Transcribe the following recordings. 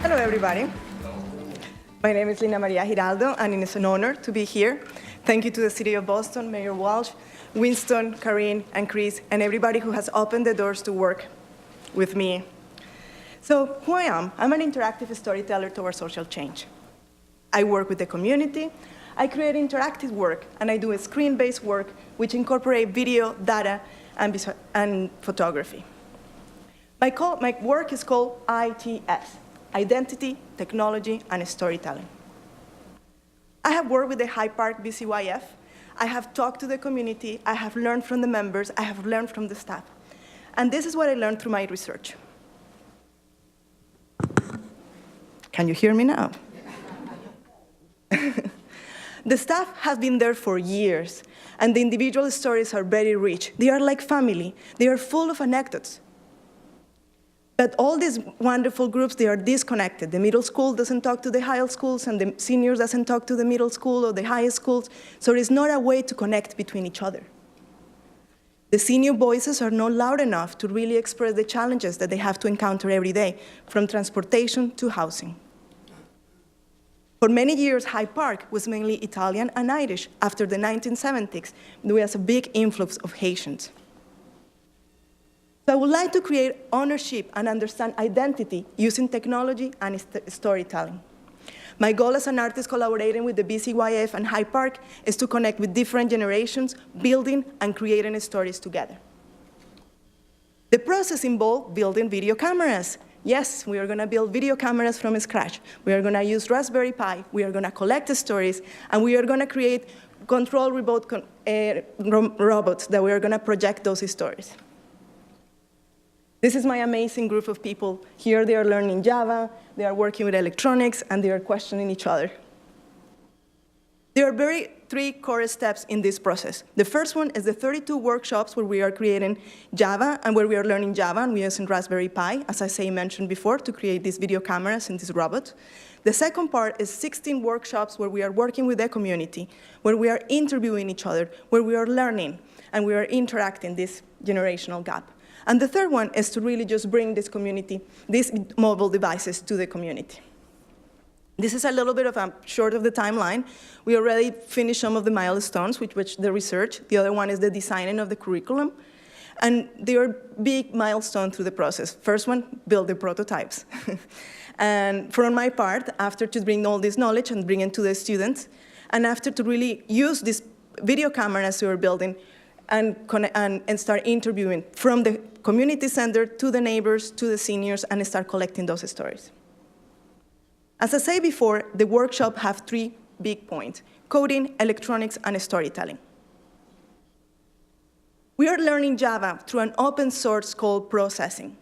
Hello, everybody. My name is Lina Giraldo, and it is an honor to be here. Thank you to the City of Boston, Mayor Walsh, Winston, Karine, and Chris, and everybody who has opened the doors to work with me. So who I am? I'm an interactive storyteller towards social change. I work with the community. I create interactive work, and I do a screen-based work which incorporate video, data, and photography. My work is called ITS, Identity, Technology, and Storytelling. I have worked with the Hyde Park BCYF. I have talked to the community. I have learned from the members. I have learned from the staff. And this is what I learned through my research. Can you hear me now? The staff has been there for years, and the individual stories are very rich. They are like family. They are full of anecdotes. But all these wonderful groups, they are disconnected. The middle school doesn't talk to the high schools, and the seniors doesn't talk to the middle school or the high schools, so there is not a way to connect between each other. The senior voices are not loud enough to really express the challenges that they have to encounter every day, from transportation to housing. For many years, Hyde Park was mainly Italian and Irish. After the 1970s, there was a big influx of Haitians. So I would like to create ownership and understand identity using technology and storytelling. My goal as an artist collaborating with the BCYF and Hyde Park is to connect with different generations, building and creating stories together. The process involved building video cameras. Yes, we are going to build video cameras from scratch. We are going to use Raspberry Pi. We are going to collect the stories, and we are going to create control robots that we are going to project those stories. This is my amazing group of people. Here they are learning Java, they are working with electronics, and they are questioning each other. There are three core steps in this process. The first one is the 32 workshops where we are creating Java and where we are learning Java, and we are using Raspberry Pi, as I mentioned before, to create these video cameras and this robot. The second part is 16 workshops where we are working with the community, where we are interviewing each other, where we are learning, and we are interacting this generational gap. And the third one is to really just bring this community, these mobile devices to the community. This is a little bit of a short of the timeline. We already finished some of the milestones, which the research. The other one is the designing of the curriculum. And they are big milestones through the process. First one, build the prototypes. And from my part, after to bring all this knowledge and bring it to the students, and after to really use this video cameras we were building, and start interviewing from the community center to the neighbors, to the seniors, and start collecting those stories. As I said before, the workshop have three big points: coding, electronics, and storytelling. We are learning Java through an open source called Processing.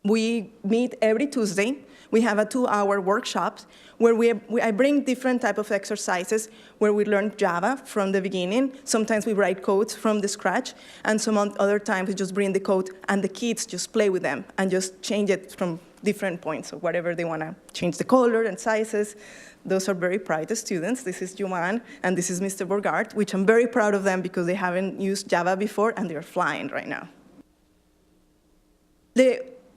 We meet every Tuesday. We have a 2-hour workshop where I bring different type of exercises where we learn Java from the beginning. Sometimes we write codes from the scratch, and some other times we just bring the code and the kids just play with them and just change it from different points, so whatever they want to change the color and sizes. Those are very bright students. This is Juman, and this is Mr. Borgard, which I'm very proud of them because they haven't used Java before, and they're flying right now.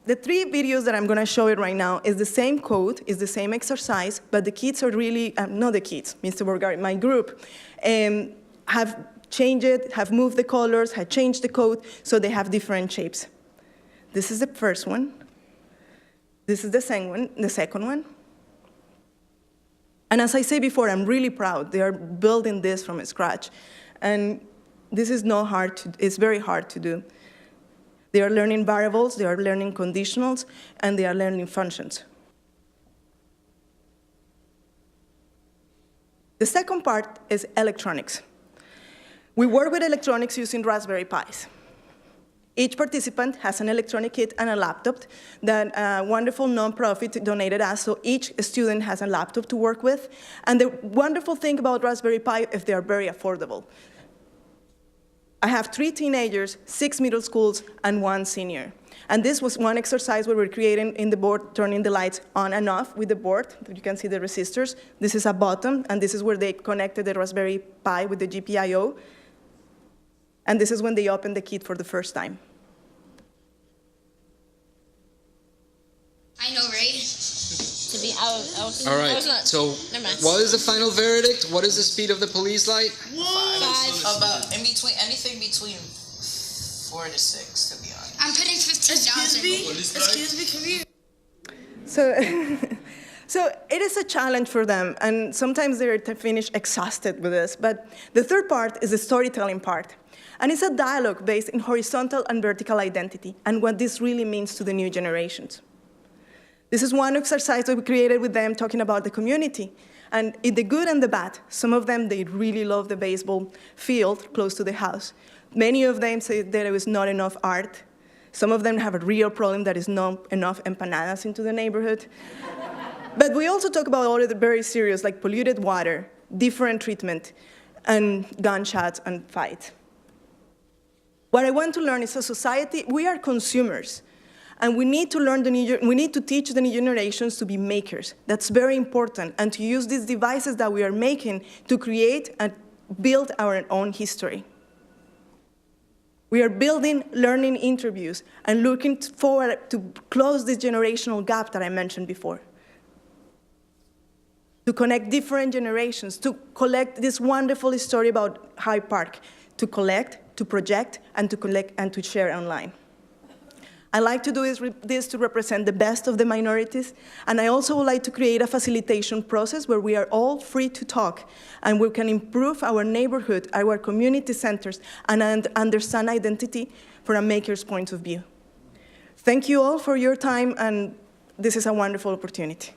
The three videos that I'm going to show you right now is the same code, is the same exercise, but the kids are really, not the kids, Mr. Borgard, my group, have changed it, have moved the colors, have changed the code, so they have different shapes. This is the first one. This is the second one. And as I said before, I'm really proud. They are building this from scratch. And this is not hard it's very hard to do. They are learning variables, they are learning conditionals, and they are learning functions. The second part is electronics. We work with electronics using Raspberry Pis. Each participant has an electronic kit and a laptop that a wonderful nonprofit donated us, so each student has a laptop to work with. And the wonderful thing about Raspberry Pi is they are very affordable. I have 3 teenagers, 6 middle schools, and 1 senior. And this was one exercise where we're creating in the board, turning the lights on and off with the board. You can see the resistors. This is a button, and this is where they connected the Raspberry Pi with the GPIO. And this is when they opened the kit for the first time. I know, right? All right, so what is the final verdict? What is the speed of the police light? 5. About anything between 4 to 6, to be honest. I'm putting 15,000. Excuse me, come here. So, so it is a challenge for them, and sometimes they're finished exhausted with this. But the third part is the storytelling part. And it's a dialogue based in horizontal and vertical identity and what this really means to the new generations. This is one exercise that we created with them talking about the community. And in the good and the bad, some of them, they really love the baseball field close to the house. Many of them say that there is not enough art. Some of them have a real problem that is not enough empanadas into the neighborhood. But we also talk about all of the very serious, like polluted water, different treatment, and gunshots and fights. What I want to learn is a society, we are consumers, and we need to teach the new generations to be makers. That's very important, and to use these devices that we are making to create and build our own history. We are building learning interviews and looking forward to close this generational gap that I mentioned before. To connect different generations, to collect this wonderful story about Hyde Park, to collect, to project, and to collect and to share online. I like to do this to represent the best of the minorities, and I also would like to create a facilitation process where we are all free to talk, and we can improve our neighborhood, our community centers, and understand identity from a maker's point of view. Thank you all for your time, and this is a wonderful opportunity.